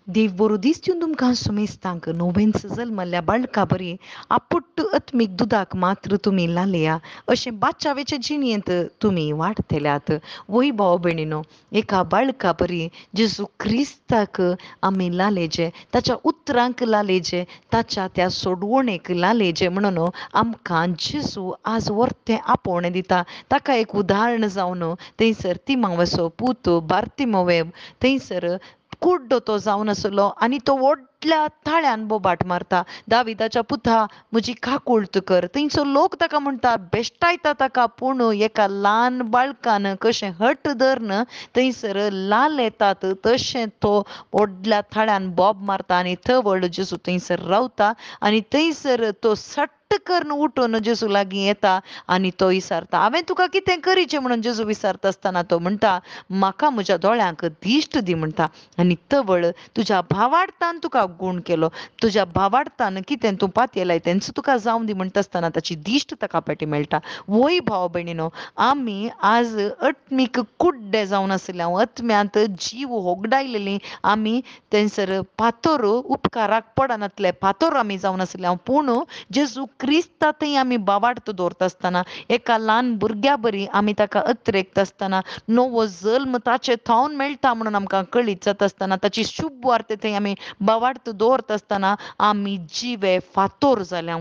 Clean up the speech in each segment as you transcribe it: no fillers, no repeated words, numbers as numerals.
देव बरो दीस दिवन तुमकां सुमेस्तांक नोवेंच जल्मल्ल्या बाळका बरी आपुट्ट आत्मीक दुदाक मात्र तुमी लालया अशें बाचावेचे जिणेंत तुमी वाडतेल्यात. वय भाव भयणीनो, एका बाळका बरी जेजू क्रिस्ताक आमी लालेजे, ताच्या उतरांक लालेजे, ताच्या त्या सोडवणेक लालेजे म्हणून आमकां जेजू आज व्हरतें आपोवणें दिता. ताका एक उदाहरण जावन थंयसर तिमावसो पूत बार्तिमोव थंयसर कुड्डो तो जावन आसलो आनी तो व्हडल्या थाळ्यान बोबाट मारता. दाविदाच्या पुता म्हजी काकूळट कर. थंयचो लोक ताका म्हणटा, बेश्टायता ताका, पूण एका ल्हान बाळकान कशें हट धरन थंयसर लाल येतात तशें तो व्हडल्या थाळ्यान बोब मारता आनी थवड जेजू थंयसर रावता आनी थंयसर तो सट्ट करून उठून जेजू लागीं येता आनी तो विचारता, हांवें तुका कितें करीचें म्हणून जेजू विचारता आसतना तो म्हणटा, म्हाका म्हज्या दोळ्यांक दिश्ट दी म्हणटा. आनी तवळ तुज्या भावार्थान तुका गूण केलो, तुज्या भावार्थान कितें तूं पातयेलाय तेंच तुका जावं दी म्हणटा आसतना ताची दिश्ट ताका पेटी मेळटा. वय भाव भयणीनो, आमी आज अटमीक कुड्डे जावन आसल्या आत्म्यांत जीव होगडायलेलीं आमी थंयसर पातोर उपकाराक पडनातले पातोर आमी जावन आसल्या, पूण जेजू क्रिस्ता थंय आमी बावार्थ दवरता आसतना एका ल्हान भुरग्या बरी आमी ताका अत्रेकता आसतना नवो जल्म ताचे थावन मेळटा म्हणून आमकां कळीत जाता आसतना ताची शुभ वार्ते थंय आमी बावार्थ दवरता आसतना आमी जिवे फातोर जाल्या.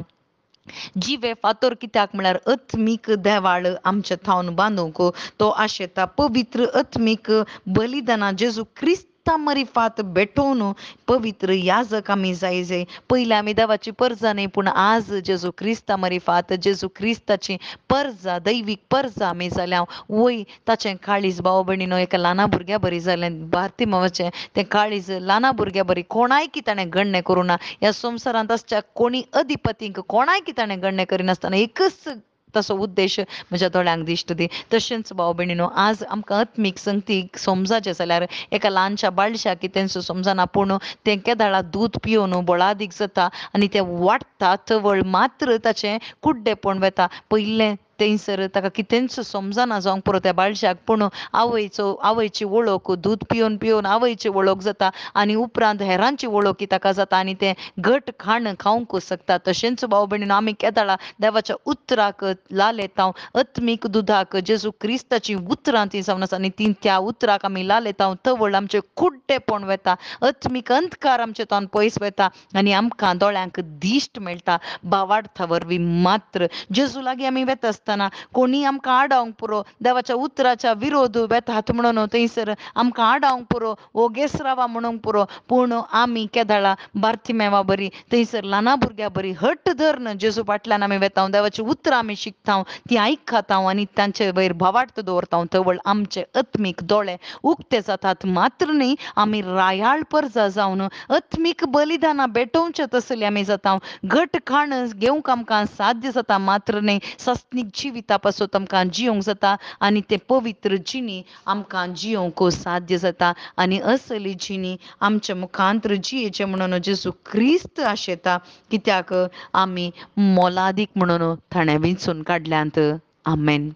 जिवे फातोर कित्याक म्हळ्यार अत्मीक देवाळ आमचे थावन बांदूंक तो आशेता. पवित्र अत्मीक बलिदानां जेजू क्रिस्ता मरिफात भेटोवन पवित्र याजक आमी जाय. पयलीं आमी देवाची परजां न्ही, पूण आज जेजू क्रिस्ता मरिफात जेजू क्रिस्ताची परजां दैवीक परजां आमी जाल्या. वय ताचें काळीज भाव भयणीनो एका ल्हाना भुरग्या बरी जालें. बार्तिमोवाचें तें काळीज ल्हाना भुरग्या बरी कोणाय की ताणें गण्य करूं ना. ह्या संवसारांत आसच्या कोणी अधिपतींक कोणाय की ताणें गण्य करिनासतना एकच ताचो उद्देश म्हज्या दोळ्यांक दिश्ट दी. तशेंच भाव भयणीनो, आज आमकां आत्मीक संगतीक समजाचें जाल्यार एका ल्हानशा बाळशाक कितें समजना, पूण तें केदाळा दूद पिवन बोळादीक जाता आनी तें वाडटा थवळ मात्र ताचें कुड्डेपण वेता. पयलें थंयसर ताका कितेंच समजना जावंक पुरो त्या बाळशाक, पूण आवयची वळख दूद पिवन पिवन आवयची वळख जाता आनी उपरांत हेरांची वळख ताका जाता आनी तें घट खाण खावंक शकता. तशेंच भाव भयणीनो, आमी केदाळा देवाच्या उतराक लाल येता, अत्मीक दुदाक जेजू क्रिस्ताची उतरां ती जावन आसा आनी ती त्या उतराक आमी लाल येता. थवळ आमचें कुड्डेपण वेता, अत्मीक अंधकार आमचे तावन पयस वेता आनी आमकां दोळ्यांक दिश्ट मेळटा. भावार्था वरवीं मात्र जेजू लागीं आमी वेता आसतना कोणी आमकां आडावंक पुरो देवाच्या उतराच्या विरोध वेतात म्हणून थंयसर आमकां आडावंक पुरो ओगेस रावा म्हणूंक पुरो, पूण आमी केदाळा बार्तिमेवा बरी थंयसर ल्हाना भुरग्या बरी हट्ट धरन जेजू फाटल्यान आमी वेता, देवाची उतरां आमी शिकता, ती आयकता आनी तांचे वयर भावार्थ दवरता. थवळ आमचे अत्मीक दोळे उक्ते जातात. मात्र न्ही आमी रायाळ परजा जावन अत्मीक बलिदानां भेटोवचे तसली आमी जाता. घट खाण घेवंक आमकां साध्य जाता, मात्र न्ही सस्तीक जिविता पासून आमकां जियोंक जाता आनी ते पवित्र जिणी आमकां जियोंक साध्य जाता आनी असली जिणी आमच्या मुखांत्र जियेचे म्हणून जेजू क्रिस्त आशेता, कित्याक आमी मोलादीक म्हणून ताणें वेंचून काडल्यांत. आमेन.